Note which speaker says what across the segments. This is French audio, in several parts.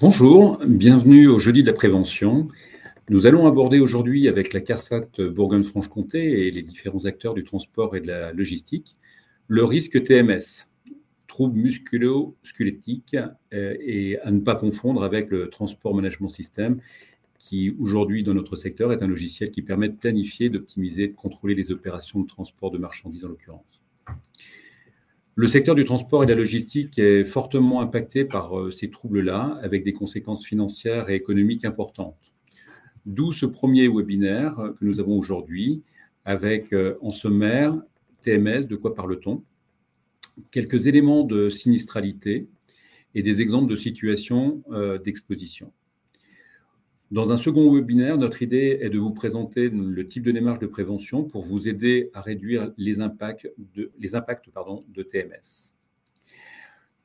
Speaker 1: Bonjour, bienvenue au Jeudi de la prévention. Nous allons aborder aujourd'hui avec la CARSAT Bourgogne-Franche-Comté et les différents acteurs du transport et de la logistique le risque TMS, troubles musculo-squelettiques, et à ne pas confondre avec le Transport Management System qui aujourd'hui dans notre secteur est un logiciel qui permet de planifier, d'optimiser, de contrôler les opérations de transport de marchandises en l'occurrence. Le secteur du transport et de la logistique est fortement impacté par ces troubles-là, avec des conséquences financières et économiques importantes. D'où ce premier webinaire que nous avons aujourd'hui, avec en sommaire TMS, de quoi parle-t-on? Quelques éléments de sinistralité et des exemples de situations d'exposition. Dans un second webinaire, notre idée est de vous présenter le type de démarche de prévention pour vous aider à réduire les impacts de TMS.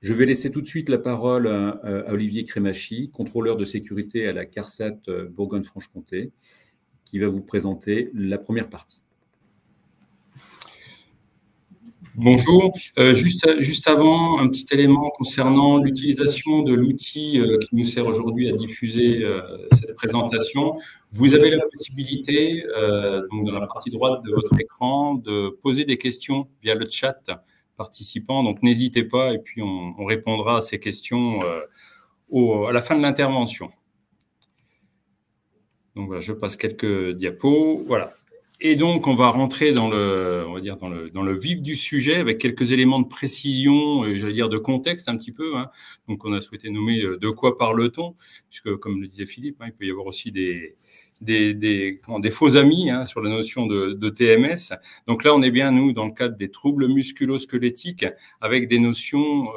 Speaker 1: Je vais laisser tout de suite la parole à Olivier Crémachy, contrôleur de sécurité à la CARSAT Bourgogne-Franche-Comté, qui va vous présenter la première partie.
Speaker 2: Bonjour, juste avant, un petit élément concernant l'utilisation de l'outil qui nous sert aujourd'hui à diffuser cette présentation. Vous avez la possibilité, donc dans la partie droite de votre écran, de poser des questions via le chat participant. Donc n'hésitez pas et puis on répondra à ces questions à la fin de l'intervention. Donc voilà, je passe quelques diapos. Voilà. Et donc, on va rentrer dans le vif du sujet avec quelques éléments de précision, j'allais dire de contexte un petit peu. Hein. Donc, on a souhaité nommer de quoi parle-t-on, puisque, comme le disait Philippe, hein, il peut y avoir aussi des faux amis hein, sur la notion de TMS. Donc là, on est bien, nous, dans le cadre des troubles musculo-squelettiques, avec des notions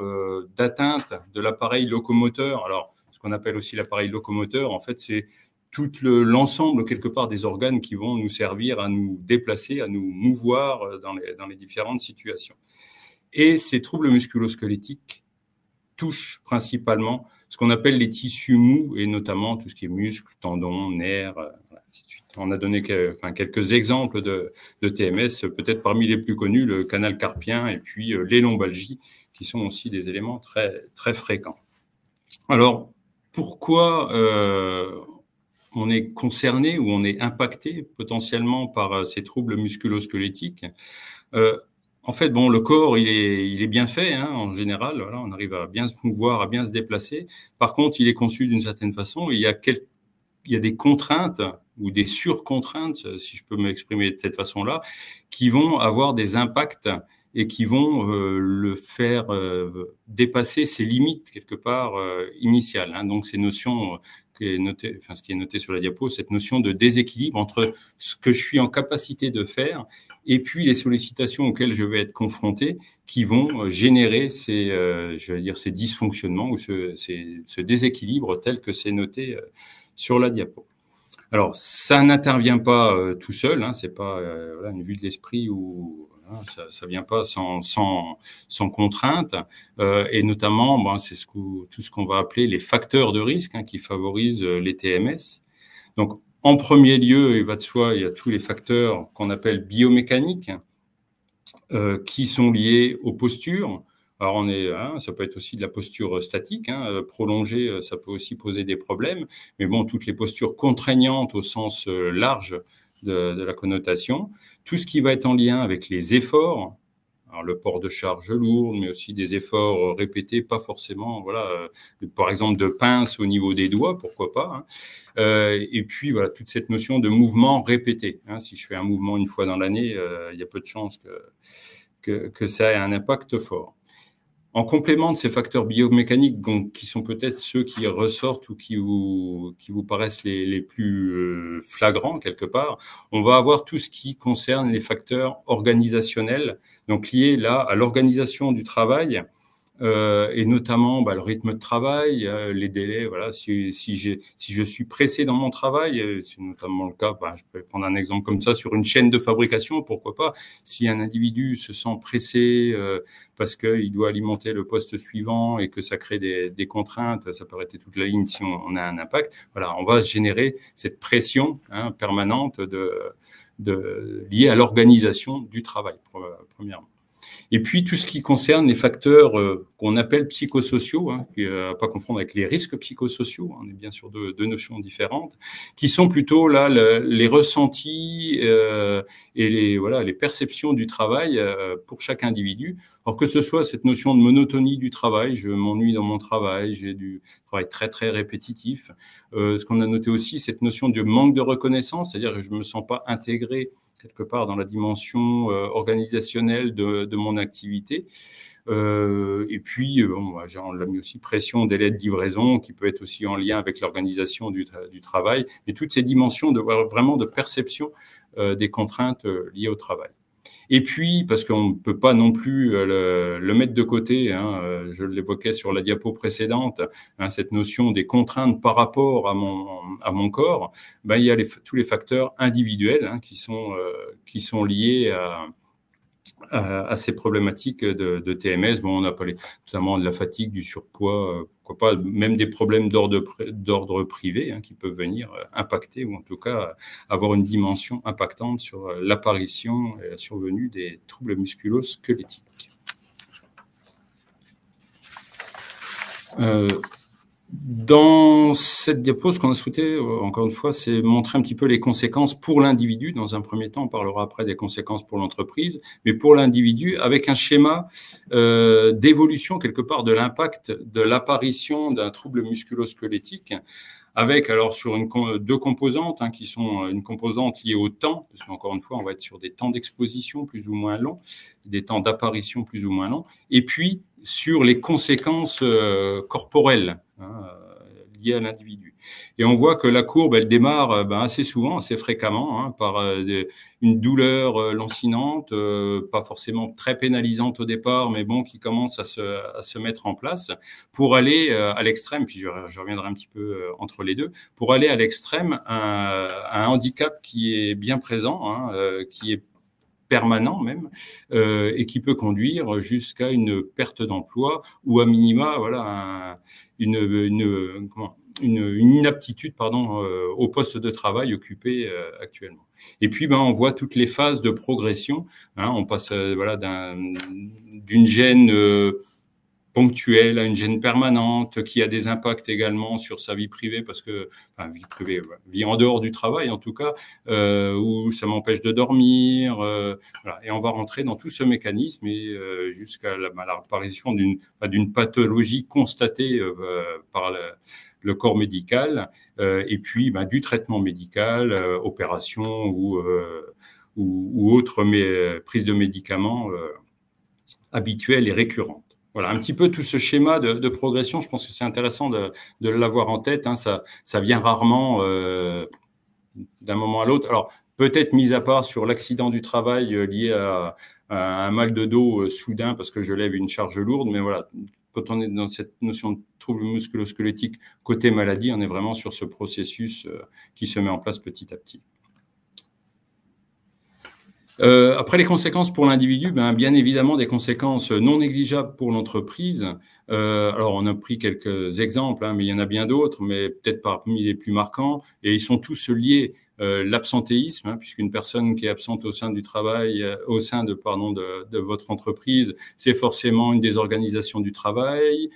Speaker 2: d'atteinte de l'appareil locomoteur. Alors, ce qu'on appelle aussi l'appareil locomoteur, en fait, c'est tout l'ensemble, quelque part, des organes qui vont nous servir à nous déplacer, à nous mouvoir dans les différentes situations. Et ces troubles musculo-squelettiques touchent principalement ce qu'on appelle les tissus mous, et notamment tout ce qui est muscles, tendons, nerfs, ainsi de suite. On a donné quelques exemples de TMS, peut-être parmi les plus connus, le canal carpien et puis les lombalgies, qui sont aussi des éléments très, très fréquents. Alors, pourquoi on est concerné ou on est impacté potentiellement par ces troubles musculo-squelettiques. En fait, bon, le corps, il est bien fait, hein, en général. Voilà, on arrive à bien se mouvoir, à bien se déplacer. Par contre, il est conçu d'une certaine façon. Et il y a des contraintes ou des surcontraintes, si je peux m'exprimer de cette façon-là, qui vont avoir des impacts et qui vont le faire dépasser ses limites quelque part initiales. Hein. Donc, ces notions ce qui est noté sur la diapo, cette notion de déséquilibre entre ce que je suis en capacité de faire et puis les sollicitations auxquelles je vais être confronté qui vont générer ces dysfonctionnements ou ce déséquilibre tel que c'est noté sur la diapo. Alors, ça n'intervient pas tout seul, hein, c'est pas une vue de l'esprit ou ça vient pas sans contrainte, et notamment, c'est tout ce qu'on va appeler les facteurs de risque hein, qui favorisent les TMS. Donc, en premier lieu, il va de soi, il y a tous les facteurs qu'on appelle biomécaniques, qui sont liés aux postures. Alors, ça peut être aussi de la posture statique, hein, prolongée, ça peut aussi poser des problèmes. Mais bon, toutes les postures contraignantes au sens large de la connotation, tout ce qui va être en lien avec les efforts, alors le port de charges lourdes, mais aussi des efforts répétés, pas forcément, par exemple de pince au niveau des doigts, pourquoi pas. Hein. Et puis voilà, toute cette notion de mouvement répété. Hein. Si je fais un mouvement une fois dans l'année, il y a peu de chances que ça ait un impact fort. En complément de ces facteurs biomécaniques, donc, qui sont peut-être ceux qui ressortent ou qui vous paraissent les plus flagrants quelque part, on va avoir tout ce qui concerne les facteurs organisationnels, donc liés là à l'organisation du travail, et notamment le rythme de travail, les délais. Voilà, si je suis pressé dans mon travail, c'est notamment le cas. Je peux prendre un exemple comme ça sur une chaîne de fabrication, pourquoi pas. Si un individu se sent pressé parce qu'il doit alimenter le poste suivant et que ça crée des contraintes, ça peut arrêter toute la ligne si on a un impact. Voilà, on va générer cette pression permanente liée à l'organisation du travail, premièrement. Et puis, tout ce qui concerne les facteurs qu'on appelle psychosociaux, hein, à pas confondre avec les risques psychosociaux, on est bien sur deux notions différentes, qui sont plutôt là les ressentis et les perceptions du travail pour chaque individu. Alors que ce soit cette notion de monotonie du travail, je m'ennuie dans mon travail, j'ai du travail très très répétitif. Ce qu'on a noté aussi, cette notion de manque de reconnaissance, c'est-à-dire que je me sens pas intégré quelque part dans la dimension organisationnelle de mon activité. Et puis, on l'a mis aussi pression, délai de livraison, qui peut être aussi en lien avec l'organisation du travail, et toutes ces dimensions vraiment de perception des contraintes liées au travail. Et puis, parce qu'on ne peut pas non plus le mettre de côté, hein, je l'évoquais sur la diapo précédente, hein, cette notion des contraintes par rapport à mon corps, ben, il y a tous les facteurs individuels hein, qui sont liés à ces problématiques de TMS. Bon, on a parlé notamment de la fatigue, du surpoids, pourquoi pas même des problèmes d'ordre privé hein, qui peuvent venir impacter ou en tout cas avoir une dimension impactante sur l'apparition et la survenue des troubles musculo-squelettiques. Dans cette diapo, ce qu'on a souhaité, encore une fois, c'est montrer un petit peu les conséquences pour l'individu. Dans un premier temps, on parlera après des conséquences pour l'entreprise, mais pour l'individu, avec un schéma d'évolution quelque part de l'impact de l'apparition d'un trouble musculo-squelettique, avec alors sur deux composantes hein, qui sont une composante liée au temps, parce qu'encore une fois, on va être sur des temps d'exposition plus ou moins longs, des temps d'apparition plus ou moins longs, et puis sur les conséquences corporelles hein, liées à l'individu. Et on voit que la courbe, elle démarre assez souvent, assez fréquemment, hein, par une douleur lancinante, pas forcément très pénalisante au départ, mais bon, qui commence à se mettre en place, pour aller à l'extrême, puis je reviendrai un petit peu entre les deux, pour aller à l'extrême, un handicap qui est bien présent, hein, qui est permanent même, et qui peut conduire jusqu'à une perte d'emploi ou à minima, voilà, une inaptitude, au poste de travail occupé actuellement. Et puis, on voit toutes les phases de progression. Hein, on passe, d'une gêne ponctuelle à une gêne permanente, qui a des impacts également sur sa vie privée, parce que, enfin, vie privée, vie en dehors du travail en tout cas, où ça m'empêche de dormir, voilà. Et on va rentrer dans tout ce mécanisme et jusqu'à l'apparition d'une pathologie constatée par le corps médical, et puis du traitement médical, opération ou autre prise de médicaments habituelle et récurrente. Voilà, un petit peu tout ce schéma de progression, je pense que c'est intéressant de l'avoir en tête. Hein, ça vient rarement d'un moment à l'autre. Alors, peut-être mis à part sur l'accident du travail lié à un mal de dos soudain parce que je lève une charge lourde, mais voilà, quand on est dans cette notion de trouble musculo-squelettique côté maladie, on est vraiment sur ce processus qui se met en place petit à petit. Après les conséquences pour l'individu, bien évidemment des conséquences non négligeables pour l'entreprise. Alors on a pris quelques exemples, hein, mais il y en a bien d'autres, mais peut-être parmi les plus marquants, et ils sont tous liés. L'absentéisme, hein, puisqu'une personne qui est absente au sein du travail, au sein de votre entreprise, c'est forcément une désorganisation du travail,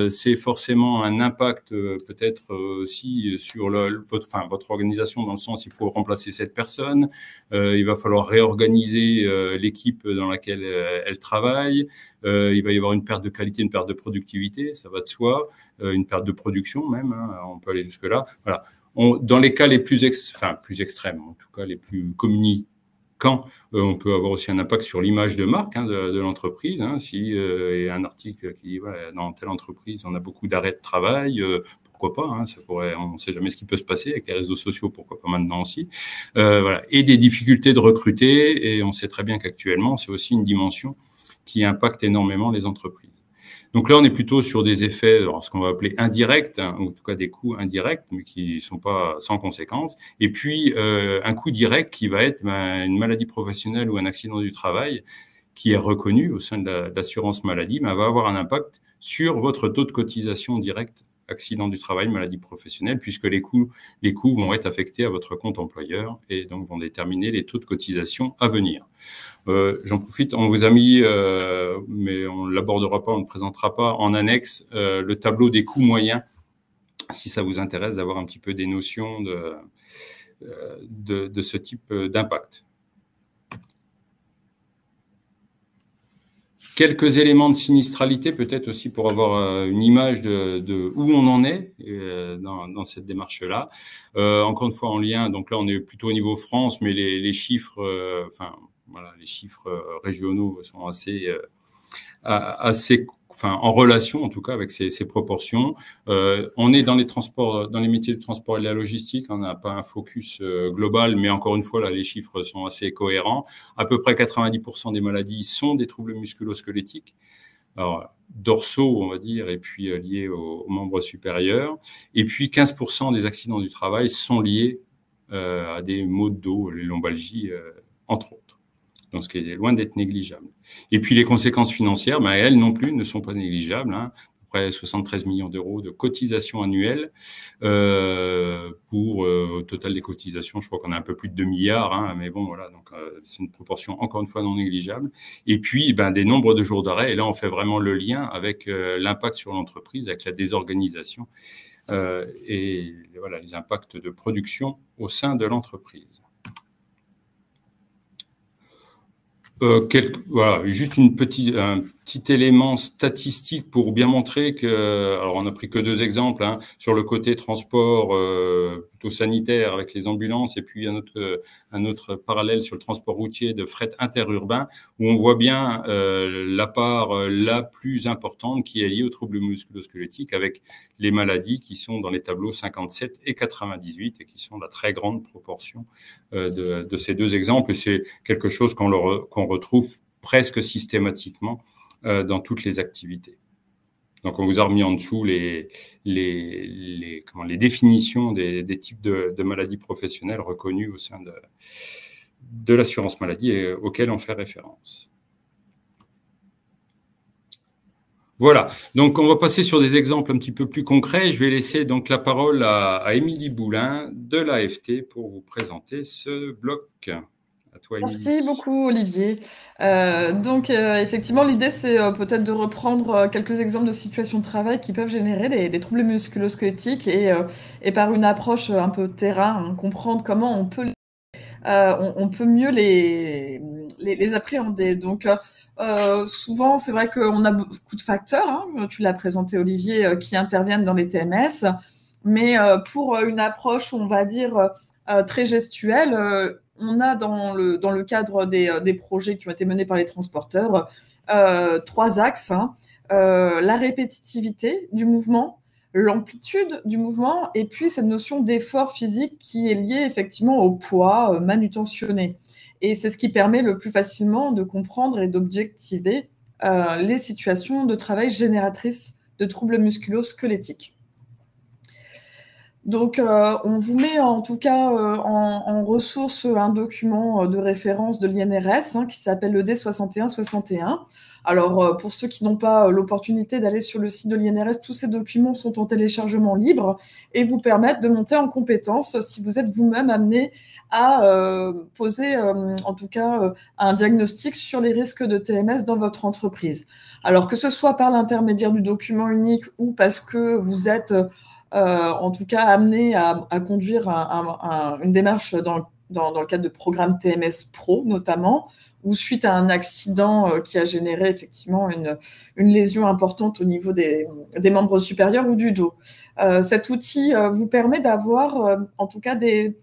Speaker 2: c'est forcément un impact peut-être aussi sur votre organisation, dans le sens il faut remplacer cette personne, il va falloir réorganiser l'équipe dans laquelle elle travaille, il va y avoir une perte de qualité, une perte de productivité, ça va de soi, une perte de production même, hein, on peut aller jusque là, voilà. Dans les cas les plus extrêmes, en tout cas les plus communicants, on peut avoir aussi un impact sur l'image de marque hein, de l'entreprise. Hein, si il y a un article qui dit dans telle entreprise on a beaucoup d'arrêts de travail, pourquoi pas, hein, ça pourrait, on ne sait jamais ce qui peut se passer avec les réseaux sociaux, pourquoi pas maintenant aussi. Voilà. Et des difficultés de recruter, et on sait très bien qu'actuellement c'est aussi une dimension qui impacte énormément les entreprises. Donc là, on est plutôt sur des effets, ce qu'on va appeler indirects, hein, ou en tout cas des coûts indirects, mais qui ne sont pas sans conséquences. Et puis, un coût direct qui va être une maladie professionnelle ou un accident du travail qui est reconnu au sein de l'assurance maladie, va avoir un impact sur votre taux de cotisation direct accident du travail, maladie professionnelle, puisque les coûts vont être affectés à votre compte employeur et donc vont déterminer les taux de cotisation à venir. J'en profite, on vous a mis, mais on ne l'abordera pas, on ne présentera pas en annexe, le tableau des coûts moyens, si ça vous intéresse d'avoir un petit peu des notions de ce type d'impact. Quelques éléments de sinistralité, peut-être aussi pour avoir une image de où on en est dans cette démarche-là. Encore une fois, en lien, donc là, on est plutôt au niveau France, mais les chiffres, les chiffres régionaux sont assez en relation, en tout cas, avec ces proportions. On est dans les transports, dans les métiers du transport et de la logistique. On n'a pas un focus global, mais encore une fois, là, les chiffres sont assez cohérents. À peu près 90% des maladies sont des troubles musculo-squelettiques. Alors, dorsaux, on va dire, et puis liés aux membres supérieurs. Et puis, 15% des accidents du travail sont liés à des maux de dos, les lombalgies, entre autres. Donc, ce qui est loin d'être négligeable. Et puis, les conséquences financières, elles non plus ne sont pas négligeables. À peu près 73 millions d'euros de cotisations annuelles pour au total des cotisations, je crois qu'on a un peu plus de 2 milliards, mais bon, voilà, donc c'est une proportion encore une fois non négligeable. Et puis, des nombres de jours d'arrêt. Et là, on fait vraiment le lien avec l'impact sur l'entreprise, avec la désorganisation et voilà, les impacts de production au sein de l'entreprise. Voilà, juste un petit élément statistique pour bien montrer que, alors on n'a pris que 2 exemples, sur le côté transport plutôt sanitaire avec les ambulances, et puis un autre parallèle sur le transport routier de fret interurbain, où on voit bien la part la plus importante qui est liée aux troubles musculo-squelettiques, avec les maladies qui sont dans les tableaux 57 et 98 et qui sont la très grande proportion de ces 2 exemples. Et c'est quelque chose qu'on retrouve presque systématiquement dans toutes les activités. Donc, on vous a remis en dessous les définitions des types de maladies professionnelles reconnues au sein de l'assurance maladie et auxquelles on fait référence. Voilà, donc on va passer sur des exemples un petit peu plus concrets. Je vais laisser donc la parole à Émilie Boulin de l'AFT pour vous présenter ce bloc. À toi, Émilie.
Speaker 3: Merci beaucoup, Olivier. Effectivement, l'idée, c'est peut-être de reprendre quelques exemples de situations de travail qui peuvent générer des troubles musculo-squelettiques et par une approche un peu terrain, comprendre comment on peut mieux les appréhender. Donc, souvent, c'est vrai qu'on a beaucoup de facteurs, tu l'as présenté, Olivier, qui interviennent dans les TMS, mais pour une approche, on va dire, très gestuelle, on a dans le cadre des projets qui ont été menés par les transporteurs 3 axes. La répétitivité du mouvement, l'amplitude du mouvement, et puis cette notion d'effort physique qui est liée effectivement au poids manutentionné. Et c'est ce qui permet le plus facilement de comprendre et d'objectiver les situations de travail génératrices de troubles musculo-squelettiques. Donc, on vous met en tout cas en ressource un document de référence de l'INRS qui s'appelle le D6161. Alors, pour ceux qui n'ont pas l'opportunité d'aller sur le site de l'INRS, tous ces documents sont en téléchargement libre et vous permettent de monter en compétence si vous êtes vous-même amené à poser en tout cas un diagnostic sur les risques de TMS dans votre entreprise. Alors, que ce soit par l'intermédiaire du document unique ou parce que vous êtes en tout cas amené à conduire une démarche dans le cadre de programmes TMS Pro notamment, ou suite à un accident qui a généré effectivement une lésion importante au niveau des membres supérieurs ou du dos. Cet outil vous permet d'avoir en tout cas des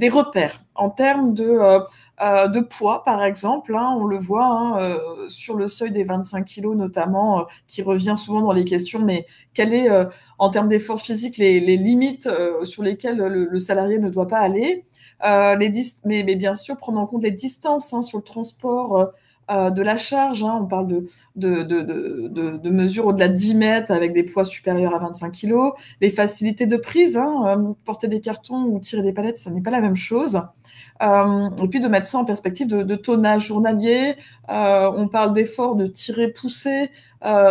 Speaker 3: repères en termes de poids, par exemple. On le voit sur le seuil des 25 kilos notamment, qui revient souvent dans les questions, mais quel est, en termes d'effort physique, les limites sur lesquelles le salarié ne doit pas aller, mais bien sûr, prendre en compte les distances sur le transport de la charge. On parle de mesures au-delà de 10 mètres avec des poids supérieurs à 25 kilos. Les facilités de prise, porter des cartons ou tirer des palettes, ça n'est pas la même chose. Et puis de mettre ça en perspective de tonnage journalier. On parle d'efforts de tirer-pousser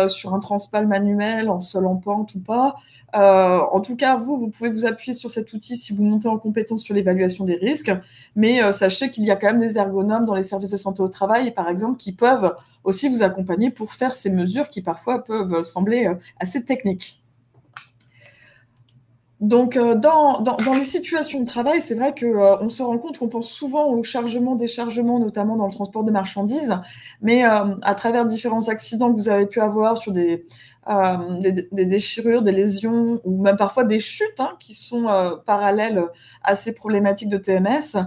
Speaker 3: sur un transpal manuel en sol en pente ou pas. En tout cas, vous pouvez vous appuyer sur cet outil si vous montez en compétence sur l'évaluation des risques, mais sachez qu'il y a quand même des ergonomes dans les services de santé au travail, par exemple, qui peuvent aussi vous accompagner pour faire ces mesures qui parfois peuvent sembler assez techniques. Donc, dans les situations de travail, c'est vrai qu'on se rend compte qu'on pense souvent au chargement, déchargement, notamment dans le transport de marchandises, mais à travers différents accidents que vous avez pu avoir sur des déchirures, des lésions, ou même parfois des chutes qui sont parallèles à ces problématiques de TMS,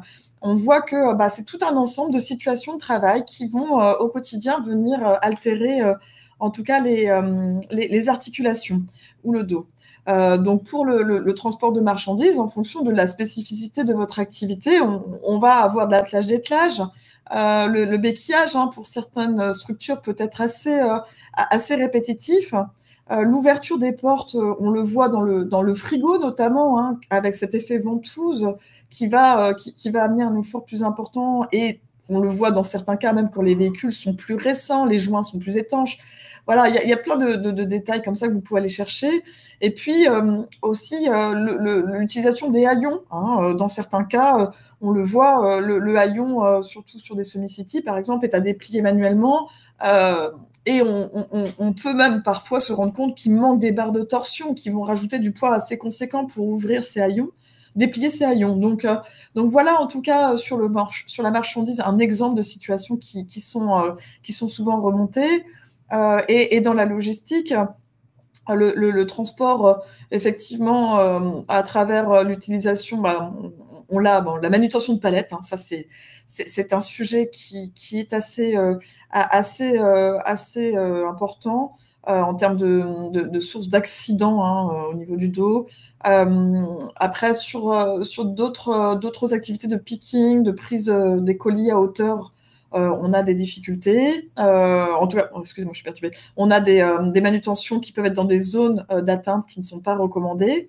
Speaker 3: on voit que c'est tout un ensemble de situations de travail qui vont au quotidien venir altérer en tout cas les articulations ou le dos. Donc pour le transport de marchandises, en fonction de la spécificité de votre activité, on va avoir de l'attelage-dételage. Le béquillage, pour certaines structures, peut être assez répétitif. L'ouverture des portes, on le voit dans le frigo notamment, avec cet effet ventouse qui va amener un effort plus important, et on le voit dans certains cas, même quand les véhicules sont plus récents, les joints sont plus étanches. Voilà, il y a plein de détails comme ça que vous pouvez aller chercher. Et puis aussi l'utilisation des haillons. Dans certains cas, on le voit, le haillon, surtout sur des semi-city par exemple, est à déplier manuellement. Et on peut même parfois se rendre compte qu'il manque des barres de torsion qui vont rajouter du poids assez conséquent pour ouvrir ces haillons, déplier ces haillons. Donc voilà, en tout cas, sur la marchandise, un exemple de situations qui sont souvent remontées. Et dans la logistique, le transport, effectivement, à travers l'utilisation, la manutention de palettes, ça c'est un sujet qui est assez important en termes de sources d'accidents au niveau du dos. Après, sur d'autres activités de picking, de prise des colis à hauteur, on a des difficultés. En tout cas, excusez-moi, je suis perturbée. On a des manutentions qui peuvent être dans des zones d'atteinte qui ne sont pas recommandées.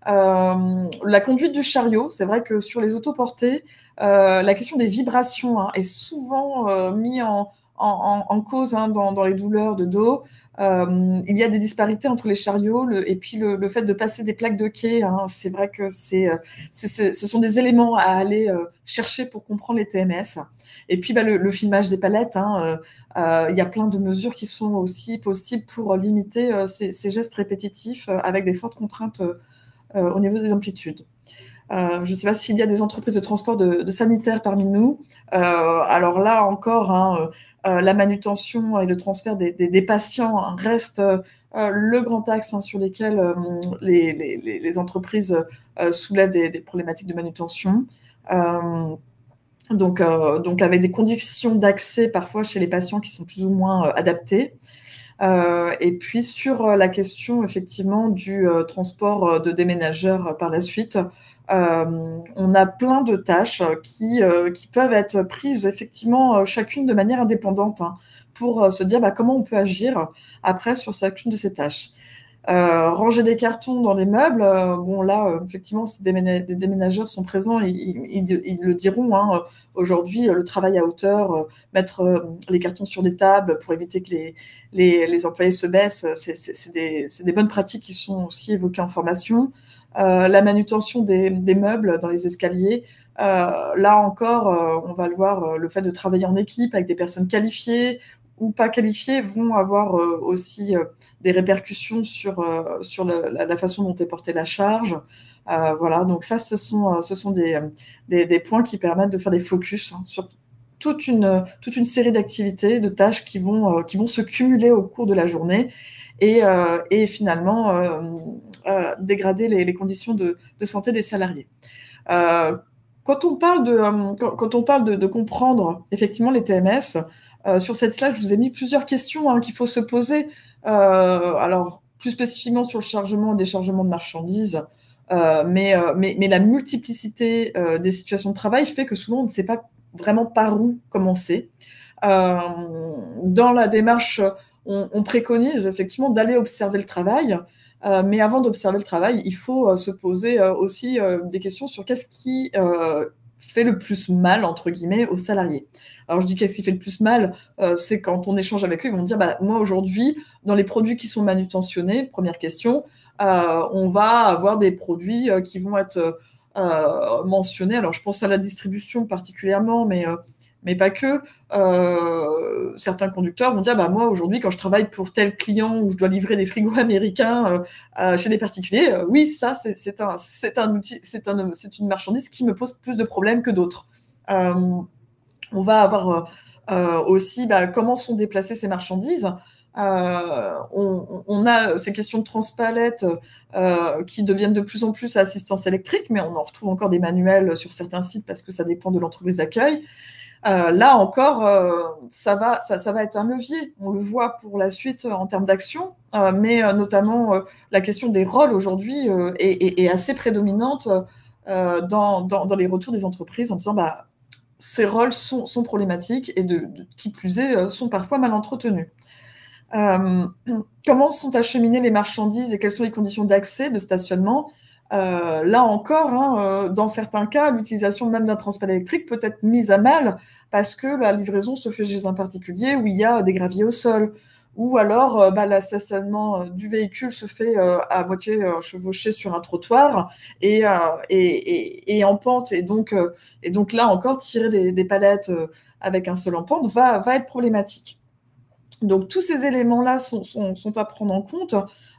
Speaker 3: La conduite du chariot, c'est vrai que sur les autoportées, la question des vibrations est souvent mise en cause dans les douleurs de dos. Il y a des disparités entre les chariots et puis le fait de passer des plaques de quai. C'est vrai que ce sont des éléments à aller chercher pour comprendre les TMS. Et puis le filmage des palettes. Il y a plein de mesures qui sont aussi possibles pour limiter ces gestes répétitifs avec des fortes contraintes au niveau des amplitudes. Je ne sais pas s'il y a des entreprises de transport de sanitaires parmi nous. Alors là encore, la manutention et le transfert des patients reste le grand axe sur lesquels les entreprises soulèvent des problématiques de manutention. Donc avec des conditions d'accès parfois chez les patients qui sont plus ou moins adaptées. Et puis sur la question effectivement du transport de déménageurs par la suite, on a plein de tâches qui peuvent être prises effectivement chacune de manière indépendante pour se dire comment on peut agir après sur chacune de ces tâches. Ranger des cartons dans les meubles, là, effectivement, si des déménageurs sont présents, ils le diront. Aujourd'hui, le travail à hauteur, mettre les cartons sur des tables pour éviter que les employés se baissent, c'est des bonnes pratiques qui sont aussi évoquées en formation. La manutention des meubles dans les escaliers, là encore, on va le voir, le fait de travailler en équipe avec des personnes qualifiées ou pas qualifiées vont avoir aussi des répercussions sur la façon dont est portée la charge. Voilà, donc ça, ce sont des points qui permettent de faire des focus sur toute une série d'activités, de tâches qui vont se cumuler au cours de la journée et finalement dégrader les conditions de santé des salariés. Quand on parle de comprendre effectivement les TMS, sur cette slide, je vous ai mis plusieurs questions qu'il faut se poser. Alors, plus spécifiquement sur le chargement et déchargement de marchandises, mais la multiplicité des situations de travail fait que souvent, on ne sait pas vraiment par où commencer. Dans la démarche, on préconise effectivement d'aller observer le travail, mais avant d'observer le travail, il faut se poser aussi des questions sur qu'est-ce qui fait le plus mal, entre guillemets, aux salariés. Alors, je dis qu'est-ce qui fait le plus mal, c'est quand on échange avec eux, ils vont me dire, bah, moi, aujourd'hui, dans les produits qui sont manutentionnés, première question, on va avoir des produits qui vont être mentionnés. Alors, je pense à la distribution particulièrement, mais pas que. Certains conducteurs vont dire, bah, moi, aujourd'hui, quand je travaille pour tel client où je dois livrer des frigos américains chez des particuliers, oui, ça, c'est un outil, c'est une marchandise qui me pose plus de problèmes que d'autres. On va avoir aussi comment sont déplacées ces marchandises. On a ces questions de transpalette qui deviennent de plus en plus à assistance électrique, mais on en retrouve encore des manuels sur certains sites parce que ça dépend de l'entreprise d'accueil. Là encore, ça va être un levier. On le voit pour la suite en termes d'action, mais notamment la question des rôles aujourd'hui est assez prédominante dans les retours des entreprises en disant ces rôles sont problématiques et qui plus est sont parfois mal entretenus. Comment sont acheminées les marchandises et quelles sont les conditions d'accès, de stationnement? Là encore, dans certains cas, l'utilisation même d'un transpalette électrique peut être mise à mal parce que la livraison se fait chez un particulier où il y a des graviers au sol, ou alors le stationnement du véhicule se fait à moitié chevauché sur un trottoir et en pente. Et donc là encore, tirer des palettes avec un seul en pente va être problématique. Donc tous ces éléments-là sont à prendre en compte,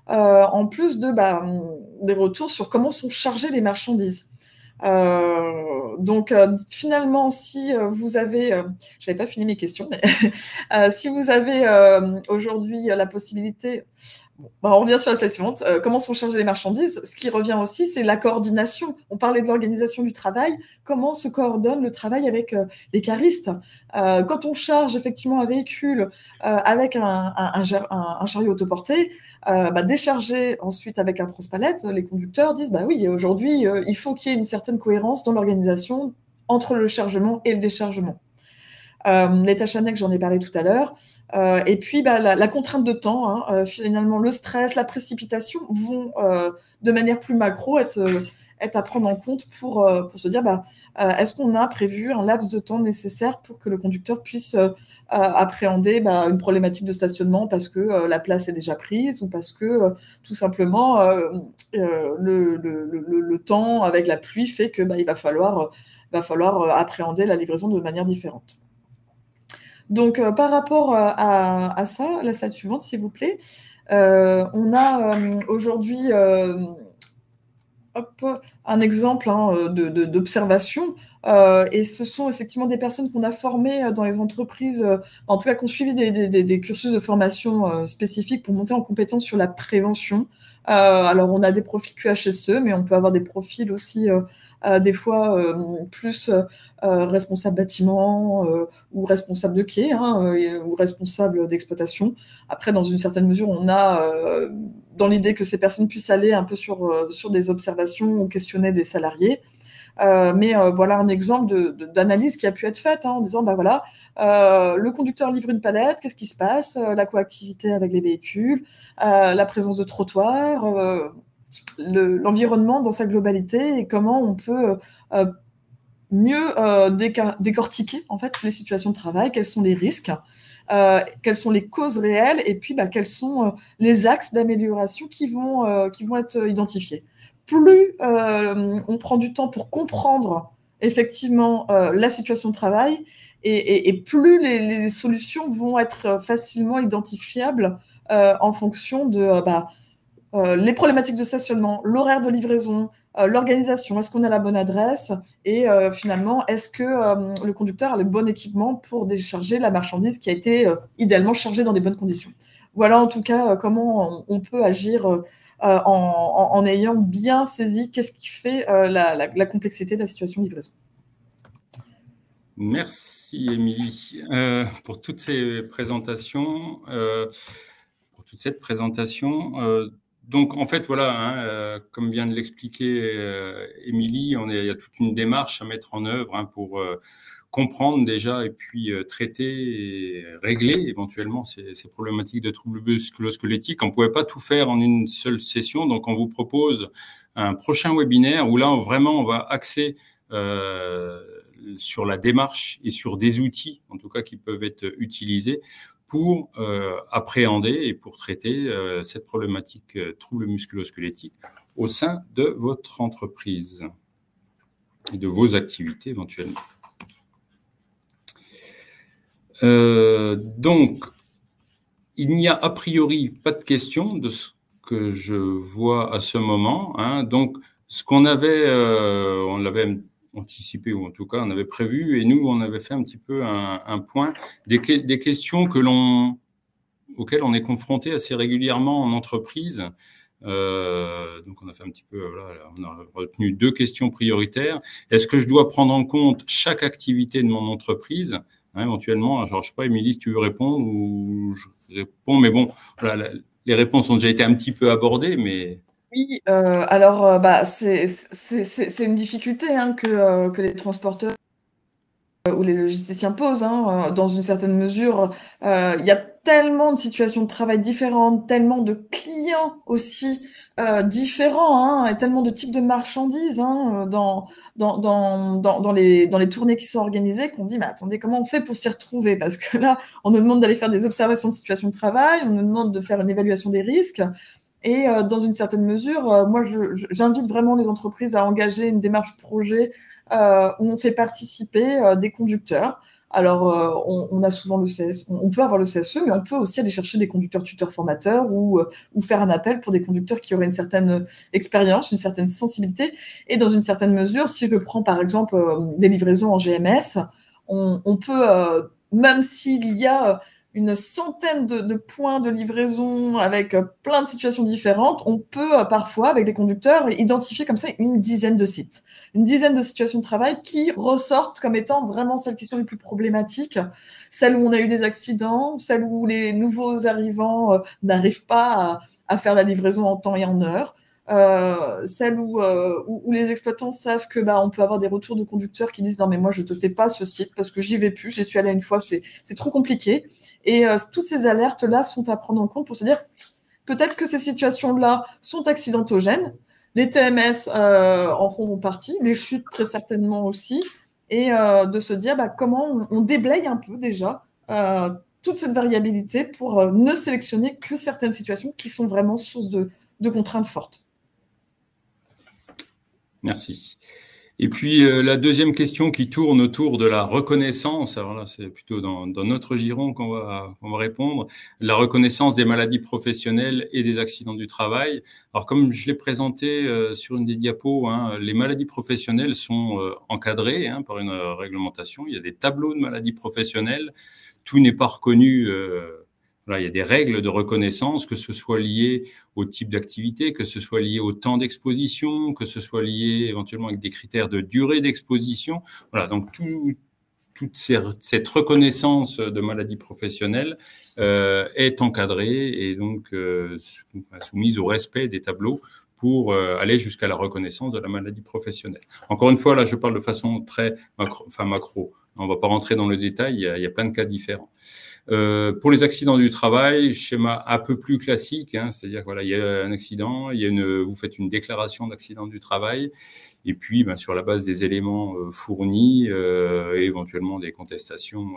Speaker 3: en plus des retours sur comment sont chargées les marchandises. Donc finalement, si vous avez, j'avais pas fini mes questions, mais si vous avez aujourd'hui la possibilité, on revient sur la slide suivante, comment sont chargées les marchandises. Ce qui revient aussi, c'est la coordination. On parlait de l'organisation du travail, comment se coordonne le travail avec les caristes. Quand on charge effectivement un véhicule avec un chariot autoporté, décharger ensuite avec un transpalette, les conducteurs disent oui, aujourd'hui, il faut qu'il y ait une certaine cohérence dans l'organisation entre le chargement et le déchargement. Les tâches annexes, j'en ai parlé tout à l'heure. Et puis, la contrainte de temps, finalement, le stress, la précipitation vont, de manière plus macro, être à prendre en compte pour se dire, est-ce qu'on a prévu un laps de temps nécessaire pour que le conducteur puisse appréhender une problématique de stationnement parce que la place est déjà prise ou parce que, tout simplement, le temps avec la pluie fait que il va falloir appréhender la livraison de manière différente. Donc, par rapport à ça, la slide suivante, s'il vous plaît, on a aujourd'hui un exemple d'observation. Et ce sont effectivement des personnes qu'on a formées dans les entreprises, en tout cas qui ont suivi des cursus de formation spécifiques pour monter en compétence sur la prévention. Alors, on a des profils QHSE, mais on peut avoir des profils aussi, des fois, plus responsable bâtiment ou responsable de quai, ou responsable d'exploitation. Après, dans une certaine mesure, on a, dans l'idée que ces personnes puissent aller un peu sur des observations ou questionner des salariés. Mais voilà un exemple d'analyse qui a pu être faite en disant le conducteur livre une palette, qu'est-ce qui se passe, la coactivité avec les véhicules, la présence de trottoirs, l'environnement dans sa globalité et comment on peut mieux décortiquer en fait les situations de travail, quels sont les risques, quelles sont les causes réelles et puis quels sont les axes d'amélioration qui vont être identifiés. Plus on prend du temps pour comprendre effectivement la situation de travail et plus les solutions vont être facilement identifiables en fonction de les problématiques de stationnement, l'horaire de livraison, l'organisation, est-ce qu'on a la bonne adresse et finalement, est-ce que le conducteur a le bon équipement pour décharger la marchandise qui a été idéalement chargée dans des bonnes conditions. Voilà en tout cas comment on peut agir en ayant bien saisi qu'est-ce qui fait la complexité de la situation de livraison.
Speaker 2: Merci Émilie pour toutes ces présentations, pour toute cette présentation. Donc en fait voilà, comme vient de l'expliquer Émilie, il y a toute une démarche à mettre en œuvre pour comprendre déjà et puis traiter et régler éventuellement ces problématiques de troubles musculo-squelettiques. On ne pouvait pas tout faire en une seule session, donc on vous propose un prochain webinaire où là vraiment on va axer sur la démarche et sur des outils, en tout cas, qui peuvent être utilisés pour appréhender et pour traiter cette problématique troubles musculo-squelettiques au sein de votre entreprise et de vos activités éventuellement. Donc, il n'y a a priori pas de questions de ce que je vois à ce moment. Hein. Donc, ce qu'on avait, on l'avait anticipé, ou en tout cas, on avait prévu, et nous, on avait fait un petit peu un point des questions auxquelles on est confronté assez régulièrement en entreprise. Donc, on a fait un petit peu, voilà, on a retenu 2 questions prioritaires. Est-ce que je dois prendre en compte chaque activité de mon entreprise? Hein, éventuellement, genre, je sais pas, Émilie, si tu veux répondre ou je réponds, mais bon, voilà, les réponses ont déjà été un petit peu abordées, mais...
Speaker 3: Oui, alors bah, c'est une difficulté hein, que les transporteurs ou les logisticiens posent, hein, dans une certaine mesure. Il y a tellement de situations de travail différentes, tellement de clients aussi différents, hein, et tellement de types de marchandises hein, dans les tournées qui sont organisées qu'on dit, mais attendez, comment on fait pour s'y retrouver? Parce que là, on nous demande d'aller faire des observations de situation de travail, on nous demande de faire une évaluation des risques. Et dans une certaine mesure, moi, j'invite vraiment les entreprises à engager une démarche projet où on fait participer des conducteurs. Alors, on a souvent le CSE, on peut avoir le CSE, mais on peut aussi aller chercher des conducteurs tuteurs formateurs ou faire un appel pour des conducteurs qui auraient une certaine expérience, une certaine sensibilité. Et dans une certaine mesure, si je prends par exemple des livraisons en GMS, on peut, même s'il y a une centaine de points de livraison avec plein de situations différentes, on peut parfois, avec des conducteurs, identifier comme ça une dizaine de sites, une dizaine de situations de travail qui ressortent comme étant vraiment celles qui sont les plus problématiques, celles où on a eu des accidents, celles où les nouveaux arrivants n'arrivent pas à faire la livraison en temps et en heure, celles où les exploitants savent que on peut avoir des retours de conducteurs qui disent non mais moi je te fais pas ce site parce que j'y vais plus, j'y suis allé une fois, c'est trop compliqué. Et toutes ces alertes là sont à prendre en compte pour se dire peut-être que ces situations là sont accidentogènes, les TMS en font partie, les chutes très certainement aussi, et de se dire comment on déblaye un peu déjà toute cette variabilité pour ne sélectionner que certaines situations qui sont vraiment source de contraintes fortes.
Speaker 2: Merci. Et puis, la deuxième question qui tourne autour de la reconnaissance, alors là, c'est plutôt dans notre giron qu'on va répondre, la reconnaissance des maladies professionnelles et des accidents du travail. Alors, comme je l'ai présenté sur une des diapos, hein, les maladies professionnelles sont encadrées par une réglementation. Il y a des tableaux de maladies professionnelles. Tout n'est pas reconnu. Voilà, il y a des règles de reconnaissance, que ce soit lié au type d'activité, que ce soit lié au temps d'exposition, que ce soit lié éventuellement avec des critères de durée d'exposition. Voilà, donc toute cette reconnaissance de maladie professionnelle est encadrée et donc soumise au respect des tableaux pour aller jusqu'à la reconnaissance de la maladie professionnelle. Encore une fois, là, je parle de façon très macro. On ne va pas rentrer dans le détail, il y a plein de cas différents. Pour les accidents du travail, schéma un peu plus classique, hein, c'est-à-dire voilà, il y a un accident, vous faites une déclaration d'accident du travail, et puis sur la base des éléments fournis et éventuellement des contestations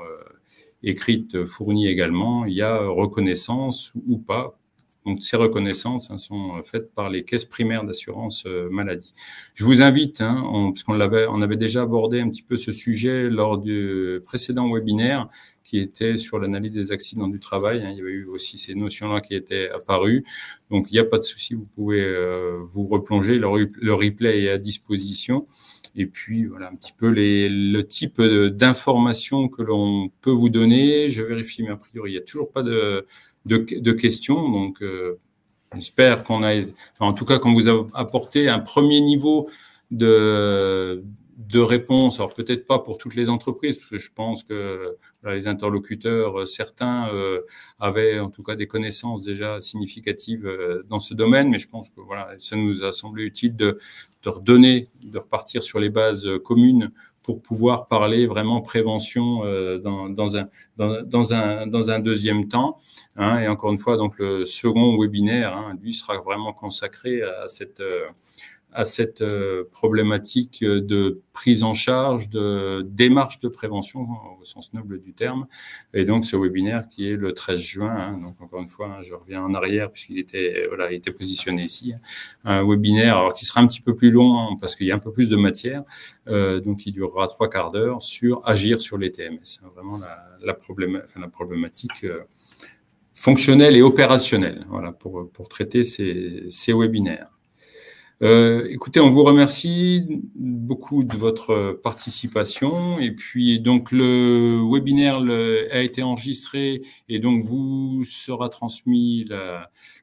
Speaker 2: écrites fournies également, il y a reconnaissance ou pas. Donc ces reconnaissances sont faites par les caisses primaires d'assurance maladie. Je vous invite, puisqu'on avait déjà abordé un petit peu ce sujet lors du précédent webinaire, qui était sur l'analyse des accidents du travail. Il y avait eu aussi ces notions-là qui étaient apparues. Donc, il n'y a pas de souci, vous pouvez vous replonger. Le replay est à disposition. Et puis, voilà un petit peu le type d'informations que l'on peut vous donner. Je vérifie, mais a priori, il n'y a toujours pas de questions. Donc, j'espère en tout cas, qu'on vous a apporté un premier niveau de réponse. Alors peut-être pas pour toutes les entreprises, parce que je pense que les interlocuteurs, certains avaient en tout cas des connaissances déjà significatives dans ce domaine, mais je pense que ça nous a semblé utile de repartir sur les bases communes pour pouvoir parler vraiment prévention dans un deuxième temps. Et encore une fois, donc le second webinaire, lui sera vraiment consacré à cette problématique de prise en charge, de démarche de prévention au sens noble du terme. Et donc, ce webinaire qui est le 13 juin, hein, donc encore une fois, hein, je reviens en arrière puisqu'il était, voilà, il était positionné ici, un webinaire alors, qui sera un petit peu plus long hein, parce qu'il y a un peu plus de matière, donc il durera 3/4 d'heure sur agir sur les TMS, hein, vraiment la problématique fonctionnelle et opérationnelle, voilà, pour traiter ces webinaires. Écoutez, on vous remercie beaucoup de votre participation et puis donc le webinaire a été enregistré et donc vous sera transmis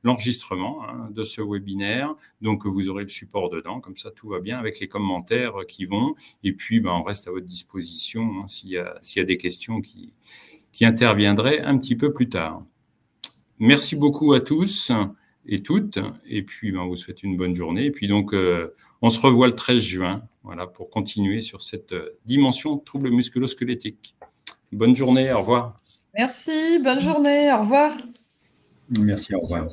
Speaker 2: l'enregistrement hein, de ce webinaire. Donc vous aurez le support dedans, comme ça tout va bien avec les commentaires qui vont et puis on reste à votre disposition hein, s'il y a des questions qui interviendraient un petit peu plus tard. Merci beaucoup à tous et toutes. Et puis, on vous souhaite une bonne journée. Et puis, donc, on se revoit le 13 juin, voilà, pour continuer sur cette dimension trouble musculo-squelettique. Bonne journée, au revoir.
Speaker 3: Merci, bonne journée, au revoir.
Speaker 1: Merci, au revoir.